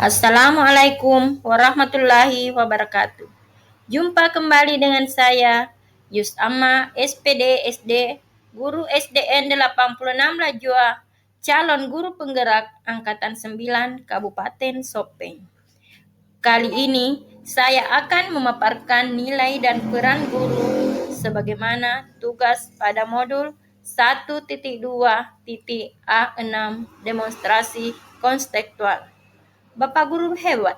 Assalamualaikum warahmatullahi wabarakatuh. Jumpa kembali dengan saya, Yus Amma, SPD SD, Guru SDN 86 Lajua, calon guru penggerak Angkatan 9 Kabupaten Sopeng. Kali ini, saya akan memaparkan nilai dan peran guru sebagaimana tugas pada modul 1.2.A6 demonstrasi konstekstual. Bapak guru hebat.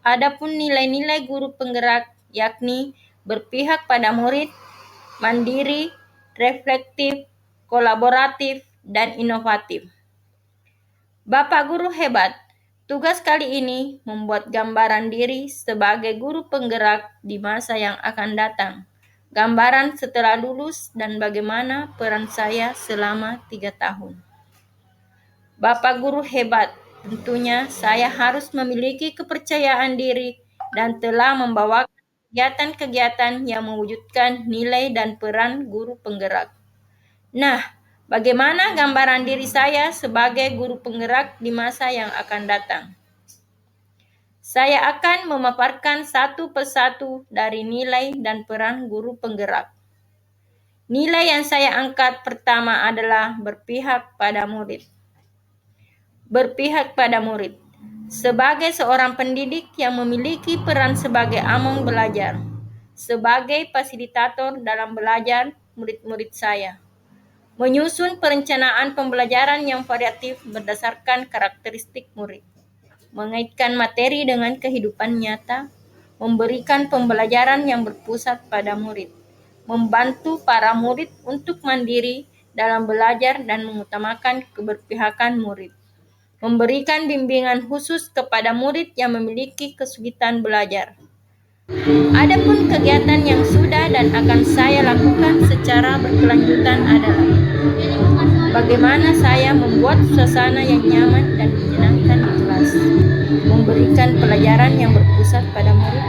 Adapun nilai-nilai guru penggerak yakni berpihak pada murid, mandiri, reflektif, kolaboratif, dan inovatif. Bapak guru hebat. Tugas kali ini membuat gambaran diri sebagai guru penggerak di masa yang akan datang. Gambaran setelah lulus dan bagaimana peran saya selama 3 tahun. Bapak guru hebat. Tentunya saya harus memiliki kepercayaan diri dan telah membawa kegiatan-kegiatan yang mewujudkan nilai dan peran guru penggerak. Nah, bagaimana gambaran diri saya sebagai guru penggerak di masa yang akan datang? Saya akan memaparkan satu persatu dari nilai dan peran guru penggerak. Nilai yang saya angkat pertama adalah berpihak pada murid. Berpihak pada murid. Sebagai seorang pendidik yang memiliki peran sebagai among belajar, sebagai fasilitator dalam belajar murid-murid saya, menyusun perencanaan pembelajaran yang variatif berdasarkan karakteristik murid, mengaitkan materi dengan kehidupan nyata, memberikan pembelajaran yang berpusat pada murid, membantu para murid untuk mandiri dalam belajar dan mengutamakan keberpihakan murid, memberikan bimbingan khusus kepada murid yang memiliki kesulitan belajar. Adapun kegiatan yang sudah dan akan saya lakukan secara berkelanjutan adalah bagaimana saya membuat suasana yang nyaman dan menyenangkan di kelas, memberikan pelajaran yang berpusat pada murid,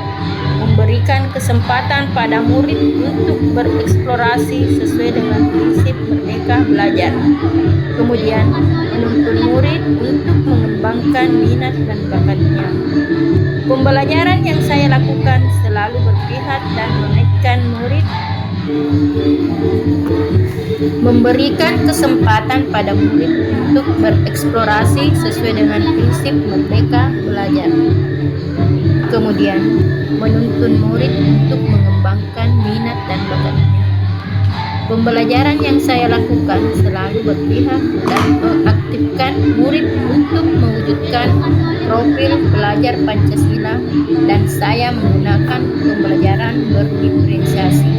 memberikan kesempatan pada murid untuk bereksplorasi sesuai dengan prinsip merdeka belajar. Kemudian, menuntun murid untuk mengembangkan minat dan bakatnya. Pembelajaran yang saya lakukan selalu berpihak dan mengaitkan murid, memberikan kesempatan pada murid untuk bereksplorasi sesuai dengan prinsip merdeka belajar. Kemudian, menuntun murid untuk mengembangkan minat dan bakatnya. Pembelajaran yang saya lakukan selalu berpihak dan mengaktifkan murid untuk mewujudkan profil belajar Pancasila dan saya menggunakan pembelajaran berdiferensiasi.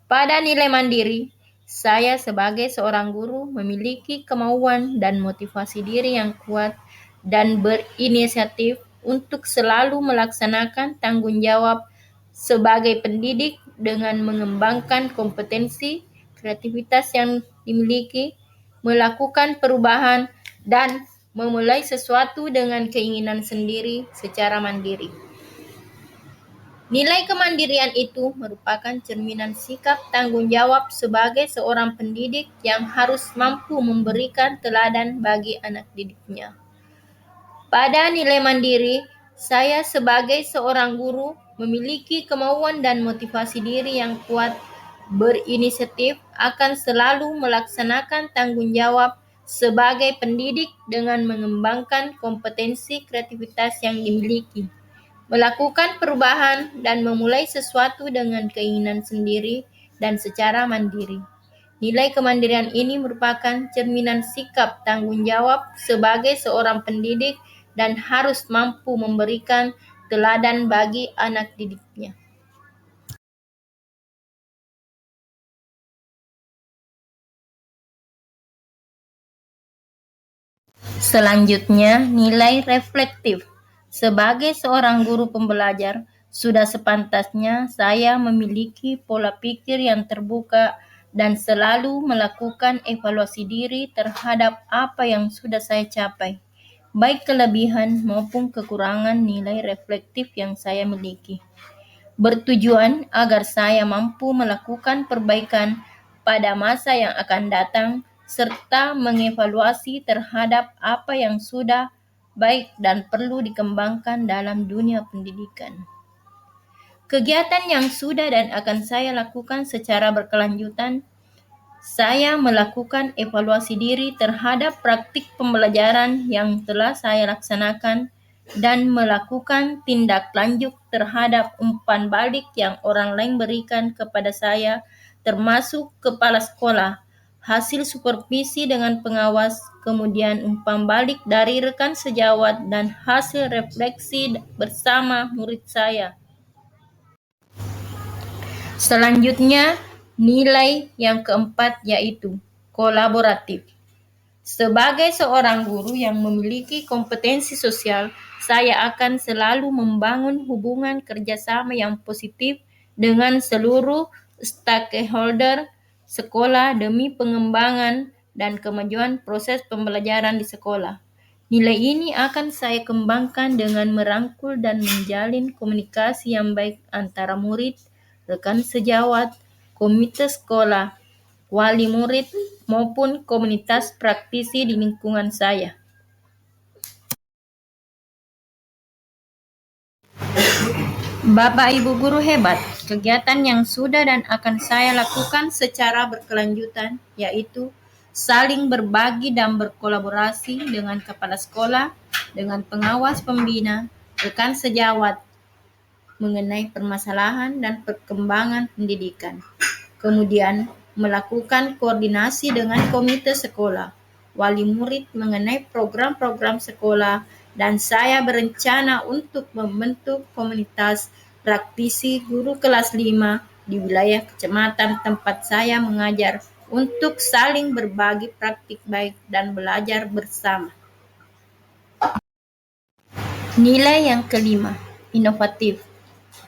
Pada nilai mandiri, saya sebagai seorang guru memiliki kemauan dan motivasi diri yang kuat dan berinisiatif untuk selalu melaksanakan tanggung jawab sebagai pendidik dengan mengembangkan kompetensi, kreativitas yang dimiliki, melakukan perubahan, dan memulai sesuatu dengan keinginan sendiri secara mandiri. Nilai kemandirian itu merupakan cerminan sikap tanggung jawab sebagai seorang pendidik yang harus mampu memberikan teladan bagi anak didiknya. Pada nilai mandiri, saya sebagai seorang guru memiliki kemauan dan motivasi diri yang kuat, berinisiatif, akan selalu melaksanakan tanggung jawab sebagai pendidik dengan mengembangkan kompetensi kreativitas yang dimiliki, melakukan perubahan dan memulai sesuatu dengan keinginan sendiri dan secara mandiri. Nilai kemandirian ini merupakan cerminan sikap tanggung jawab sebagai seorang pendidik dan harus mampu memberikan teladan bagi anak didiknya. Selanjutnya, nilai reflektif. Sebagai seorang guru pembelajar, sudah sepantasnya saya memiliki pola pikir yang terbuka dan selalu melakukan evaluasi diri terhadap apa yang sudah saya capai, baik kelebihan maupun kekurangan nilai reflektif yang saya miliki, bertujuan agar saya mampu melakukan perbaikan pada masa yang akan datang serta mengevaluasi terhadap apa yang sudah baik dan perlu dikembangkan dalam dunia pendidikan. Kegiatan yang sudah dan akan saya lakukan secara berkelanjutan, saya melakukan evaluasi diri terhadap praktik pembelajaran yang telah saya laksanakan dan melakukan tindak lanjut terhadap umpan balik yang orang lain berikan kepada saya, termasuk kepala sekolah, hasil supervisi dengan pengawas, kemudian umpan balik dari rekan sejawat dan hasil refleksi bersama murid saya. Selanjutnya, nilai yang keempat yaitu kolaboratif. Sebagai seorang guru yang memiliki kompetensi sosial, saya akan selalu membangun hubungan kerjasama yang positif dengan seluruh stakeholder sekolah demi pengembangan dan kemajuan proses pembelajaran di sekolah. Nilai ini akan saya kembangkan dengan merangkul dan menjalin komunikasi yang baik antara murid, rekan sejawat, komite sekolah, wali murid, maupun komunitas praktisi di lingkungan saya. Bapak Ibu guru hebat, kegiatan yang sudah dan akan saya lakukan secara berkelanjutan yaitu saling berbagi dan berkolaborasi dengan kepala sekolah, dengan pengawas pembina, rekan sejawat, mengenai permasalahan dan perkembangan pendidikan. Kemudian, melakukan koordinasi dengan komite sekolah, wali murid mengenai program-program sekolah, dan saya berencana untuk membentuk komunitas praktisi guru kelas 5 di wilayah kecamatan tempat saya mengajar untuk saling berbagi praktik baik dan belajar bersama. Nilai yang kelima, inovatif.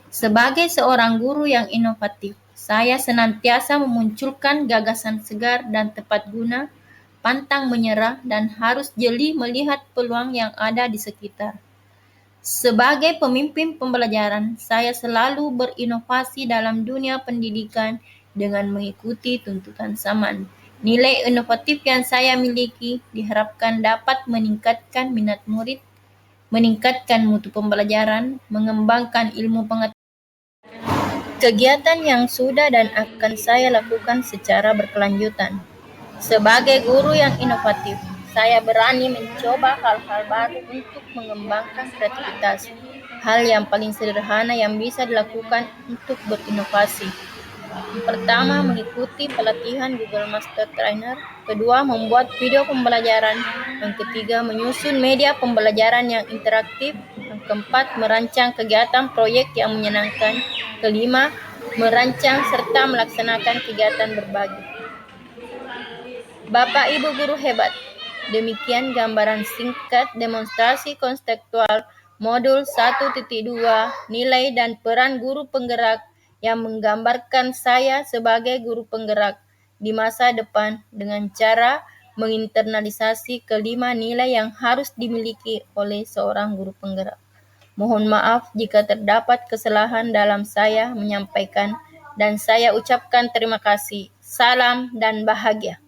Sebagai seorang guru yang inovatif, saya senantiasa memunculkan gagasan segar dan tepat guna, pantang menyerah, dan harus jeli melihat peluang yang ada di sekitar. Sebagai pemimpin pembelajaran, saya selalu berinovasi dalam dunia pendidikan dengan mengikuti tuntutan zaman. Nilai inovatif yang saya miliki diharapkan dapat meningkatkan minat murid, meningkatkan mutu pembelajaran, mengembangkan ilmu pengetahuan. Kegiatan yang sudah dan akan saya lakukan secara berkelanjutan. Sebagai guru yang inovatif, saya berani mencoba hal-hal baru untuk mengembangkan kreativitas. Hal yang paling sederhana yang bisa dilakukan untuk berinovasi. Pertama, mengikuti pelatihan Google Master Trainer. Kedua, membuat video pembelajaran. Yang ketiga, menyusun media pembelajaran yang interaktif. Yang keempat, merancang kegiatan proyek yang menyenangkan. Kelima, merancang serta melaksanakan kegiatan berbagi. Bapak Ibu guru hebat, demikian gambaran singkat demonstrasi konseptual modul 1.2 nilai dan peran guru penggerak yang menggambarkan saya sebagai guru penggerak di masa depan dengan cara menginternalisasi kelima nilai yang harus dimiliki oleh seorang guru penggerak. Mohon maaf jika terdapat kesalahan dalam saya menyampaikan dan saya ucapkan terima kasih. Salam dan bahagia.